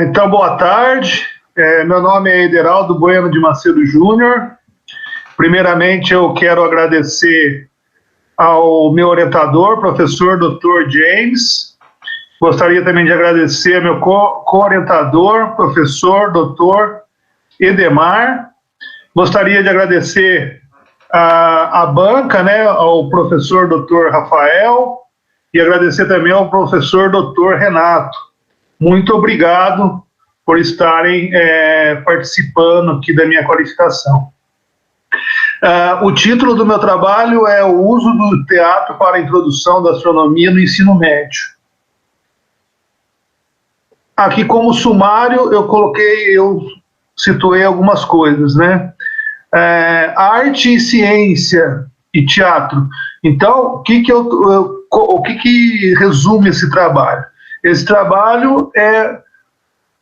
Então, boa tarde. Meu nome é Ederaldo Bueno de Macedo Júnior. Primeiramente, eu quero agradecer ao meu orientador, professor Dr. James. Gostaria também de agradecer ao meu co-orientador, professor Dr. Edemar. Gostaria de agradecer a banca, né, ao professor Dr. Rafael, e agradecer também ao professor Dr. Renato. Muito obrigado por estarem participando aqui da minha qualificação. O título do meu trabalho é o uso do teatro para a introdução da astronomia no ensino médio. Aqui como sumário eu situei algumas coisas, né? Arte e ciência e teatro. Então, o que resume esse trabalho? Esse trabalho é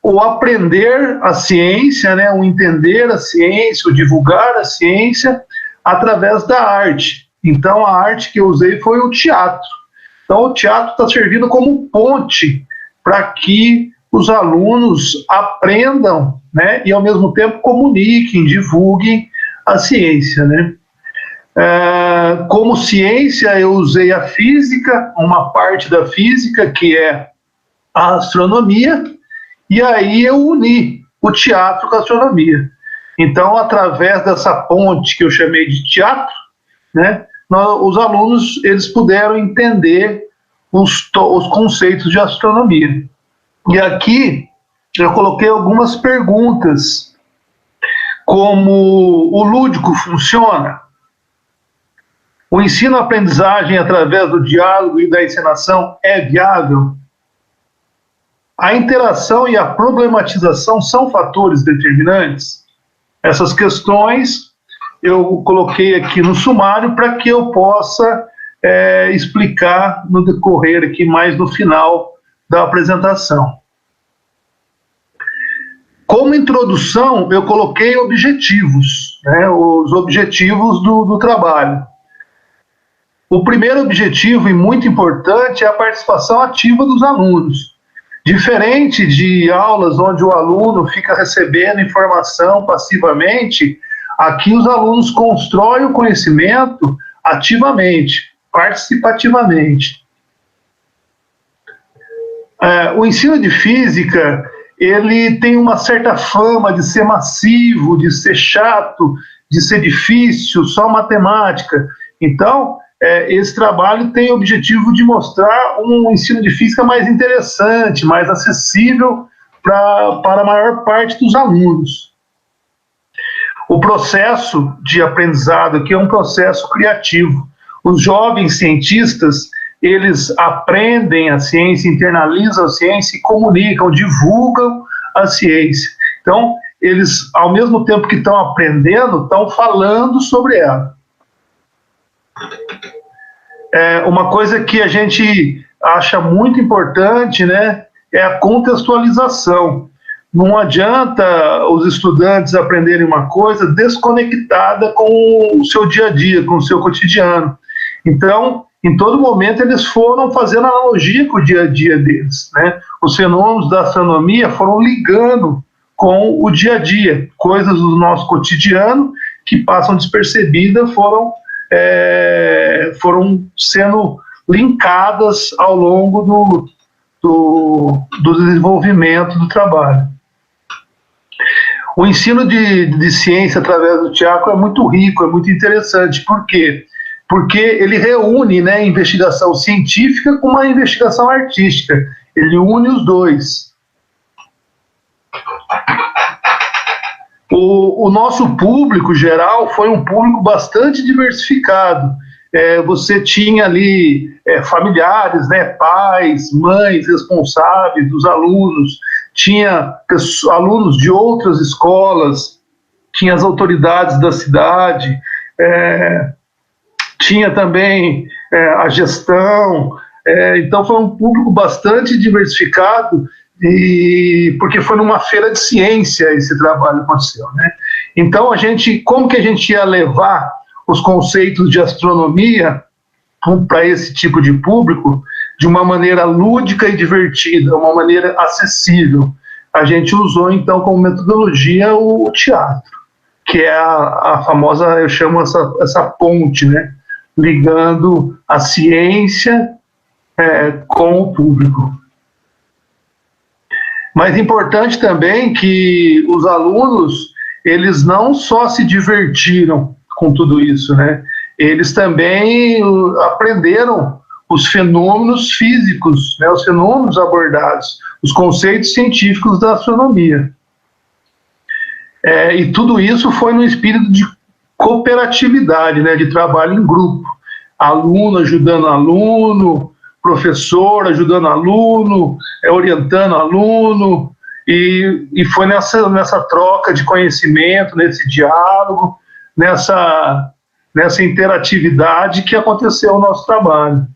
o aprender a ciência, né, o entender a ciência, o divulgar a ciência através da arte. Então, a arte que eu usei foi o teatro. Então, o teatro está servindo como ponte para que os alunos aprendam, né, e, ao mesmo tempo, comuniquem, divulguem a ciência, né? Como ciência, eu usei a física, uma parte da física, que é a astronomia, e aí eu uni o teatro com a astronomia. Então, através dessa ponte que eu chamei de teatro, né, os alunos eles puderam entender os conceitos de astronomia. E aqui eu coloquei algumas perguntas, como o lúdico funciona? O ensino-aprendizagem através do diálogo e da encenação é viável? A interação e a problematização são fatores determinantes? Essas questões eu coloquei aqui no sumário para que eu possa explicar no decorrer aqui, mais no final da apresentação. Como introdução, eu coloquei objetivos, né, os objetivos do trabalho. O primeiro objetivo, e muito importante, é a participação ativa dos alunos. Diferente de aulas onde o aluno fica recebendo informação passivamente, aqui os alunos constroem o conhecimento ativamente, participativamente. O ensino de física, ele tem uma certa fama de ser massivo, de ser chato, de ser difícil, só matemática. Então, esse trabalho tem o objetivo de mostrar um ensino de física mais interessante, mais acessível para a maior parte dos alunos. O processo de aprendizado aqui é um processo criativo. Os jovens cientistas, eles aprendem a ciência, internalizam a ciência e comunicam, divulgam a ciência. Então, eles, ao mesmo tempo que estão aprendendo, estão falando sobre ela. Uma coisa que a gente acha muito importante, né, é a contextualização. Não adianta os estudantes aprenderem uma coisa desconectada com o seu dia a dia, com o seu cotidiano. Então, em todo momento, eles foram fazendo analogia com o dia a dia deles, né? Os fenômenos da astronomia foram ligando com o dia a dia. Coisas do nosso cotidiano que passam despercebidas foram sendo linkadas ao longo do desenvolvimento do trabalho. O ensino de ciência através do teatro é muito rico, é muito interessante. Por quê? Porque ele reúne, né, investigação científica com uma investigação artística. Ele une os dois. O nosso público geral foi um público bastante diversificado. Você tinha ali familiares, né, pais, mães responsáveis dos alunos, tinha alunos de outras escolas, tinha as autoridades da cidade, tinha também a gestão, então foi um público bastante diversificado, porque foi numa feira de ciência esse trabalho aconteceu, né? Então, como que a gente ia levar os conceitos de astronomia para esse tipo de público? de uma maneira lúdica e divertida, uma maneira acessível. A gente usou, então, como metodologia o teatro, que é a famosa, eu chamo essa ponte, né, ligando a ciência com o público. Mas é importante também que os alunos, eles não só se divertiram com tudo isso, né? Eles também aprenderam os fenômenos físicos, né? Os fenômenos abordados, os conceitos científicos da astronomia. E tudo isso foi no espírito de cooperatividade, né? De trabalho em grupo. Aluno ajudando aluno, professor ajudando aluno, orientando aluno, e foi nessa troca de conhecimento, nesse diálogo, nessa interatividade que aconteceu o nosso trabalho.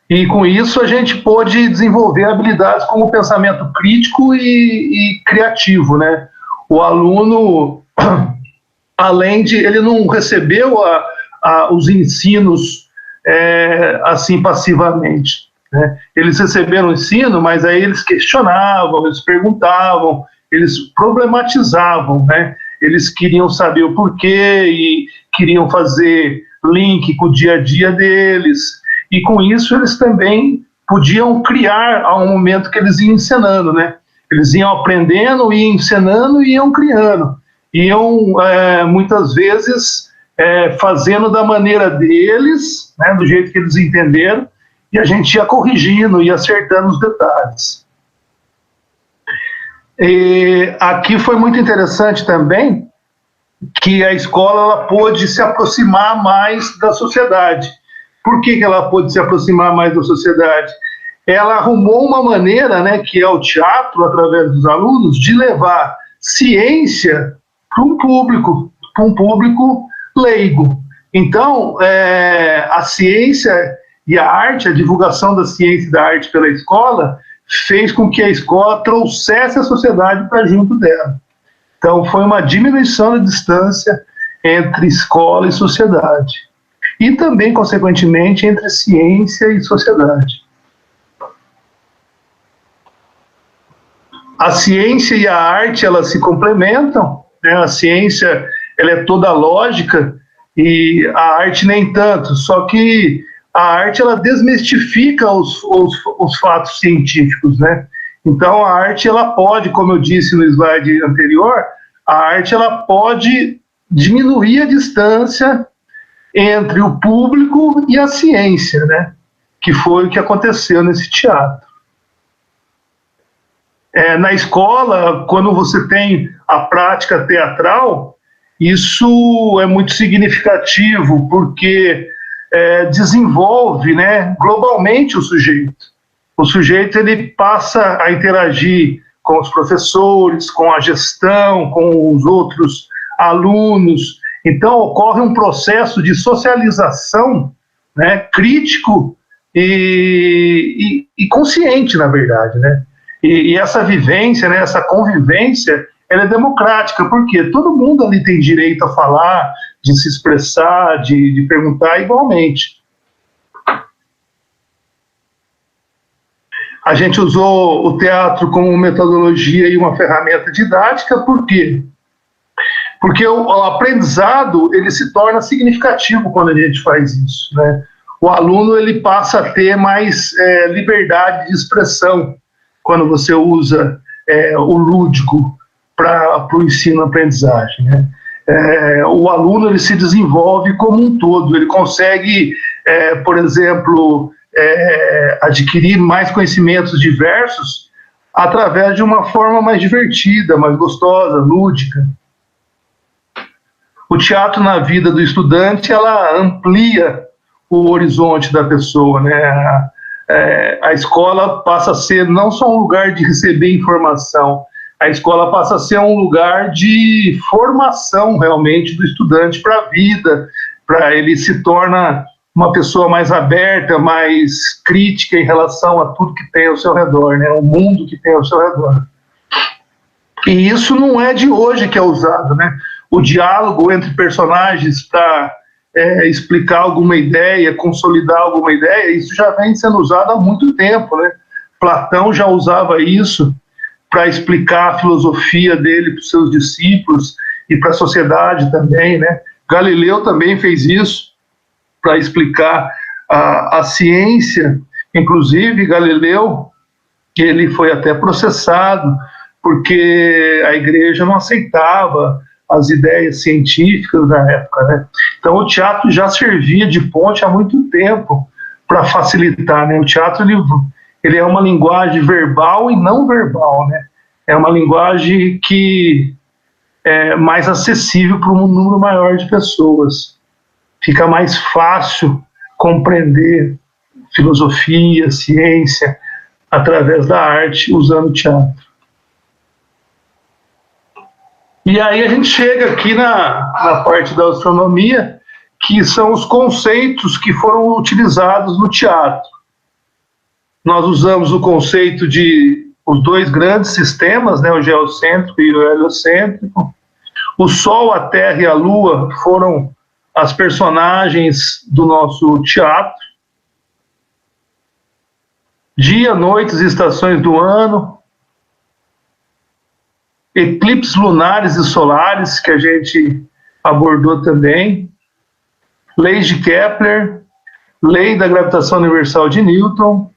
E com isso a gente pôde desenvolver habilidades como pensamento crítico e criativo, né? O aluno, além de... ele não recebeu os ensinos assim passivamente, né? Eles receberam o ensino, mas aí eles questionavam, eles perguntavam, eles problematizavam, né? Eles queriam saber o porquê e queriam fazer link com o dia a dia deles, e com isso eles também podiam criar ao momento que eles iam ensinando, né? Eles iam aprendendo, iam ensinando e iam criando, iam muitas vezes fazendo da maneira deles, né, do jeito que eles entenderam, e a gente ia corrigindo e acertando os detalhes. E aqui foi muito interessante também que a escola ela pôde se aproximar mais da sociedade. Por que ela pôde se aproximar mais da sociedade? Ela arrumou uma maneira, né, que é o teatro, através dos alunos, de levar ciência para um público leigo. Então, a ciência e a arte, a divulgação da ciência e da arte pela escola, fez com que a escola trouxesse a sociedade para junto dela. Então, foi uma diminuição da distância entre escola e sociedade. E também, consequentemente, entre ciência e sociedade. A ciência e a arte, elas se complementam, né? A ciência, ela é toda lógica e a arte nem tanto, só que a arte, ela desmistifica os fatos científicos, né? Então, a arte, ela pode, como eu disse no slide anterior, a arte, ela pode diminuir a distância entre o público e a ciência, né? Que foi o que aconteceu nesse teatro. Na escola, quando você tem a prática teatral, isso é muito significativo, porque desenvolve, né, globalmente o sujeito. O sujeito ele passa a interagir com os professores, com a gestão, com os outros alunos. Então, ocorre um processo de socialização, né, crítico e consciente, na verdade, né? E essa vivência, né, essa convivência, ela é democrática, porque todo mundo ali tem direito a falar, de se expressar, de perguntar igualmente. A gente usou o teatro como metodologia e uma ferramenta didática, por quê? Porque o aprendizado, ele se torna significativo quando a gente faz isso, né? O aluno, ele passa a ter mais liberdade de expressão quando você usa o lúdico para o ensino-aprendizagem, né? O aluno, ele se desenvolve como um todo, ele consegue, por exemplo, adquirir mais conhecimentos diversos através de uma forma mais divertida, mais gostosa, lúdica. O teatro na vida do estudante, ela amplia o horizonte da pessoa, né? A escola passa a ser não só um lugar de receber informação, a escola passa a ser um lugar de formação realmente do estudante para a vida, para ele se torna uma pessoa mais aberta, mais crítica em relação a tudo que tem ao seu redor, né? O mundo que tem ao seu redor. E isso não é de hoje que é usado, né? O diálogo entre personagens para explicar alguma ideia, consolidar alguma ideia, isso já vem sendo usado há muito tempo, né? Platão já usava isso para explicar a filosofia dele para os seus discípulos e para a sociedade também, né? Galileu também fez isso para explicar a ciência. Inclusive, Galileu, ele foi até processado porque a igreja não aceitava as ideias científicas da época, né? Então o teatro já servia de ponte há muito tempo para facilitar, né? O teatro ele é uma linguagem verbal e não verbal, né? É uma linguagem que é mais acessível para um número maior de pessoas. Fica mais fácil compreender filosofia, ciência, através da arte, usando o teatro. E aí a gente chega aqui na parte da astronomia, que são os conceitos que foram utilizados no teatro. Nós usamos o conceito de os dois grandes sistemas, né, o geocêntrico e o heliocêntrico. O Sol, a Terra e a Lua foram as personagens do nosso teatro. Dia, noites e estações do ano. Eclipses lunares e solares, que a gente abordou também. Leis de Kepler, lei da gravitação universal de Newton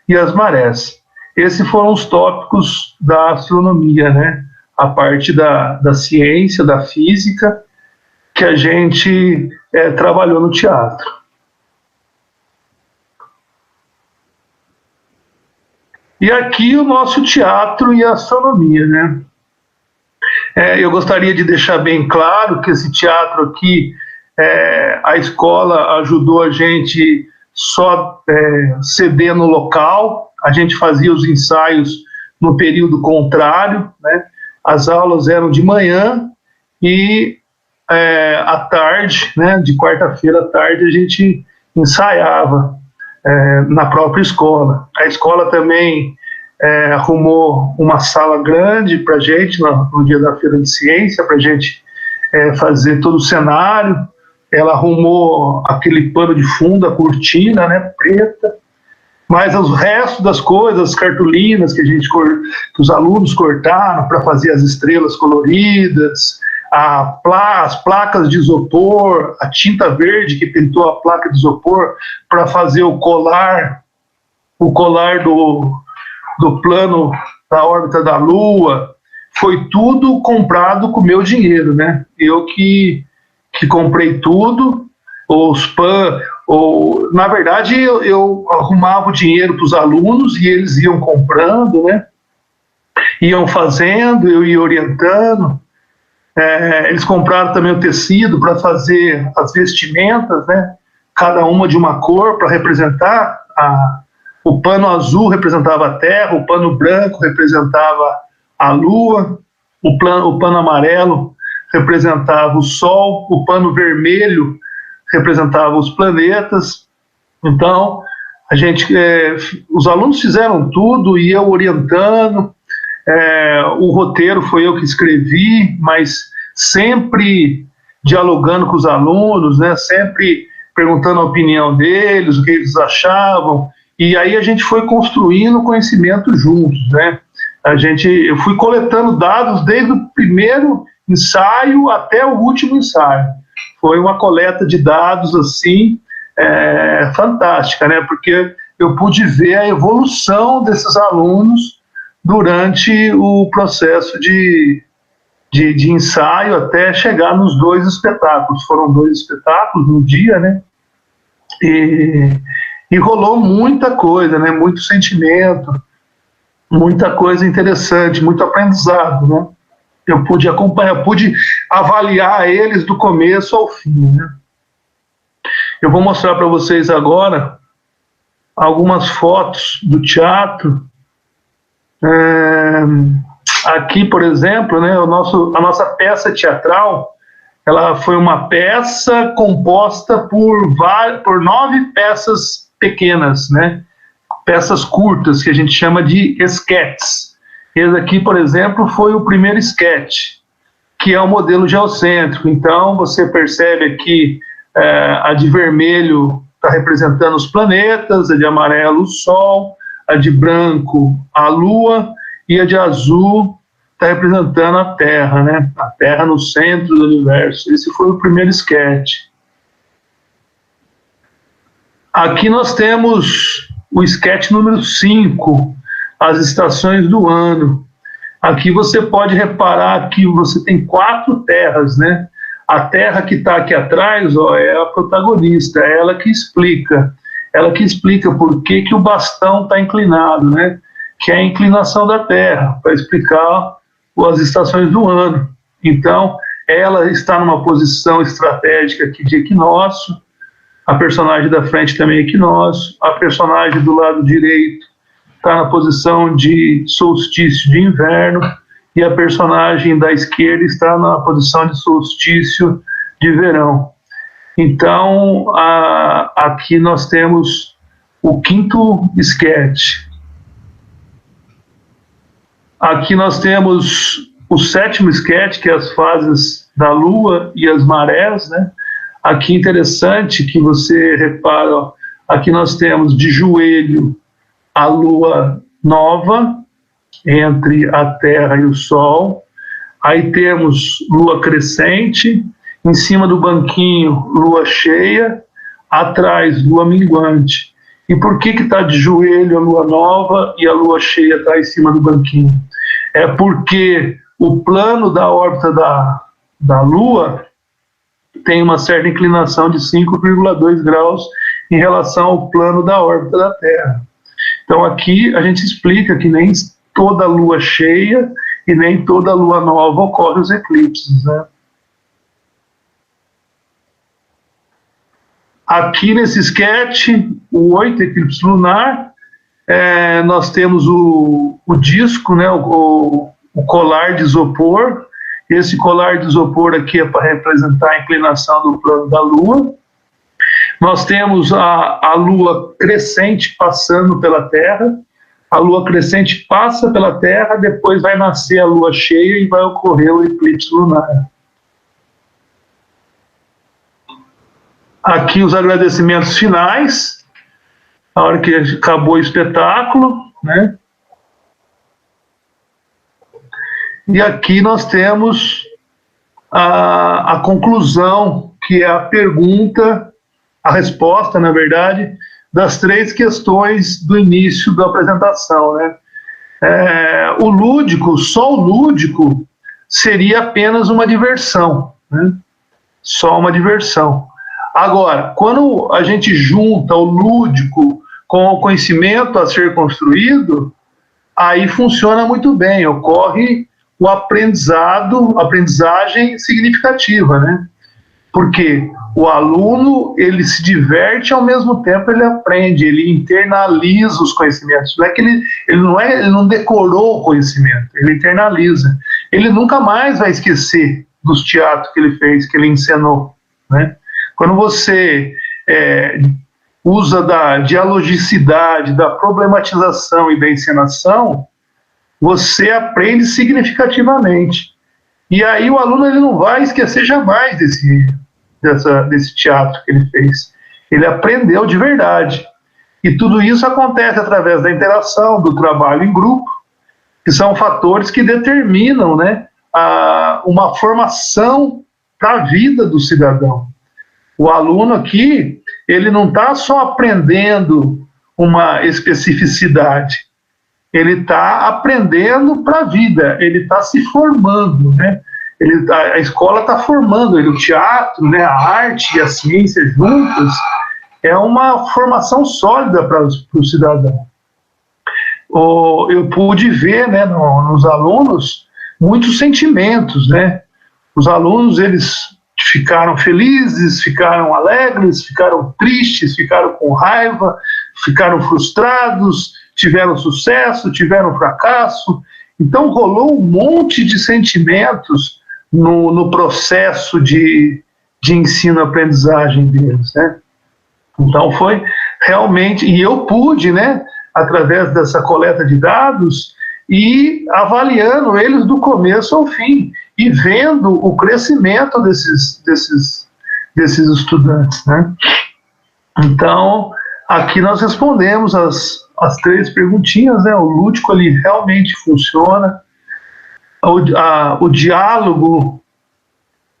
e as marés. Esses foram os tópicos da astronomia, né? A parte da ciência, da física, que a gente trabalhou no teatro. E aqui o nosso teatro e a astronomia, né? Eu gostaria de deixar bem claro que esse teatro aqui, a escola ajudou a gente só ceder no local, a gente fazia os ensaios no período contrário, né? As aulas eram de manhã e à tarde, né, de quarta-feira à tarde, a gente ensaiava na própria escola. A escola também arrumou uma sala grande para a gente no dia da Feira de Ciência, para a gente fazer todo o cenário. Ela arrumou aquele pano de fundo, a cortina, né, preta, mas o resto das coisas, as cartolinas que que os alunos cortaram para fazer as estrelas coloridas, as placas de isopor, a tinta verde que pintou a placa de isopor para fazer o colar do plano da órbita da Lua, foi tudo comprado com o meu dinheiro, né? Eu que comprei tudo, na verdade eu arrumava o dinheiro para os alunos e eles iam comprando, né? Iam fazendo, eu ia orientando. Eles compraram também o tecido para fazer as vestimentas, né? Cada uma de uma cor para representar. O pano azul representava a Terra, o pano branco representava a Lua, o pano amarelo representava o Sol, o pano vermelho representava os planetas. Então, os alunos fizeram tudo e eu orientando. O roteiro foi eu que escrevi, mas sempre dialogando com os alunos, né? Sempre perguntando a opinião deles, o que eles achavam. E aí a gente foi construindo conhecimento juntos, né? Eu fui coletando dados desde o primeiro ensaio até o último ensaio. Foi uma coleta de dados assim fantástica, né? Porque eu pude ver a evolução desses alunos durante o processo de ensaio até chegar nos 2 espetáculos. Foram 2 espetáculos no dia, né? E rolou muita coisa, né? Muito sentimento, muita coisa interessante, muito aprendizado, né? Eu pude acompanhar, pude avaliar eles do começo ao fim, né? Eu vou mostrar para vocês agora algumas fotos do teatro. Aqui, por exemplo, né, a nossa peça teatral, ela foi uma peça composta por 9 peças pequenas, né? Peças curtas, que a gente chama de esquetes. Esse aqui, por exemplo, foi o primeiro esquete, que é o modelo geocêntrico. Então, você percebe aqui A de vermelho está representando os planetas, a de amarelo o Sol, a de branco a Lua, e a de azul está representando a Terra, né? A Terra no centro do universo. Esse foi o primeiro sketch. Aqui nós temos o sketch número 5, as estações do ano. Aqui você pode reparar que você tem 4 terras, né? A terra que está aqui atrás, ó, é a protagonista, é ela que explica por que o bastão está inclinado, né? Que é a inclinação da Terra, para explicar as estações do ano. Então, ela está numa posição estratégica aqui de equinócio, a personagem da frente também é equinócio, a personagem do lado direito está na posição de solstício de inverno, e a personagem da esquerda está na posição de solstício de verão. Então, aqui nós temos o 5º sketch. Aqui nós temos o 7º sketch, que é as fases da Lua e as marés, né? Aqui interessante que você repara, ó, aqui nós temos de joelho a Lua nova, entre a Terra e o Sol. Aí temos Lua crescente, em cima do banquinho, Lua cheia, atrás, Lua minguante. E por que está de joelho a Lua nova e a Lua cheia está em cima do banquinho? É porque o plano da órbita da Lua tem uma certa inclinação de 5,2 graus em relação ao plano da órbita da Terra. Então aqui a gente explica que nem toda lua cheia e nem toda lua nova ocorre os eclipses, né? Aqui nesse sketch, o 8 eclipse lunar, nós temos o disco, né, o colar de isopor. Esse colar de isopor aqui é para representar a inclinação do plano da Lua. Nós temos a Lua crescente passando pela Terra. A Lua crescente passa pela Terra, depois vai nascer a Lua cheia e vai ocorrer o eclipse lunar. Aqui os agradecimentos finais, a hora que acabou o espetáculo, né? E aqui nós temos a conclusão, que é a pergunta, a resposta, na verdade, das 3 questões do início da apresentação, né? O lúdico, só o lúdico, seria apenas uma diversão, né? Só uma diversão. Agora, quando a gente junta o lúdico com o conhecimento a ser construído, aí funciona muito bem, ocorre o aprendizagem significativa, né? Porque o aluno, ele se diverte, ao mesmo tempo ele aprende, ele internaliza os conhecimentos. Não é que ele não decorou o conhecimento, ele internaliza. Ele nunca mais vai esquecer dos teatros que ele fez, que ele encenou, né? Quando você usa da dialogicidade, da problematização e da encenação, você aprende significativamente. E aí o aluno ele não vai esquecer jamais desse teatro que ele fez. Ele aprendeu de verdade. E tudo isso acontece através da interação, do trabalho em grupo, que são fatores que determinam, né, uma formação para a vida do cidadão. O aluno aqui, ele não está só aprendendo uma especificidade, ele está aprendendo para a vida, ele está se formando, né? A escola está formando ele, o teatro, né, a arte e a ciência juntas, é uma formação sólida para o cidadão. Eu pude ver, né, nos alunos muitos sentimentos, né? Os alunos, eles ficaram felizes, ficaram alegres, ficaram tristes, ficaram com raiva, ficaram frustrados, tiveram sucesso, tiveram fracasso. Então rolou um monte de sentimentos no processo de ensino-aprendizagem deles, né? Então foi realmente, e eu pude, né, através dessa coleta de dados, ir avaliando eles do começo ao fim, e vendo o crescimento desses desses estudantes, né? Então, aqui nós respondemos as 3 perguntinhas, né? O lúdico ali realmente funciona, o diálogo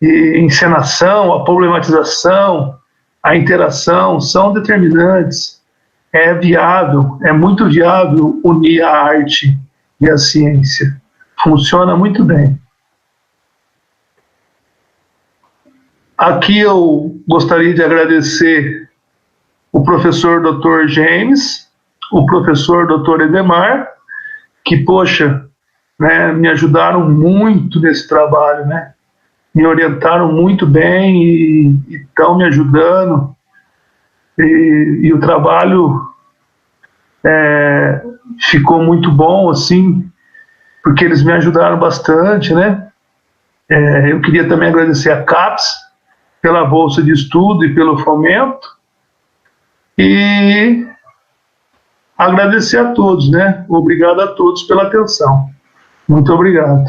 e encenação, a problematização, a interação são determinantes. É viável, é muito viável unir a arte e a ciência. Funciona muito bem. Aqui eu gostaria de agradecer o professor Dr. James, o professor Dr. Edemar, que, poxa, né, me ajudaram muito nesse trabalho, né? Me orientaram muito bem e estão me ajudando. E o trabalho ficou muito bom, assim, porque eles me ajudaram bastante, né? Eu queria também agradecer a CAPES pela bolsa de estudo e pelo fomento, e agradecer a todos, né? Obrigado a todos pela atenção. Muito obrigado.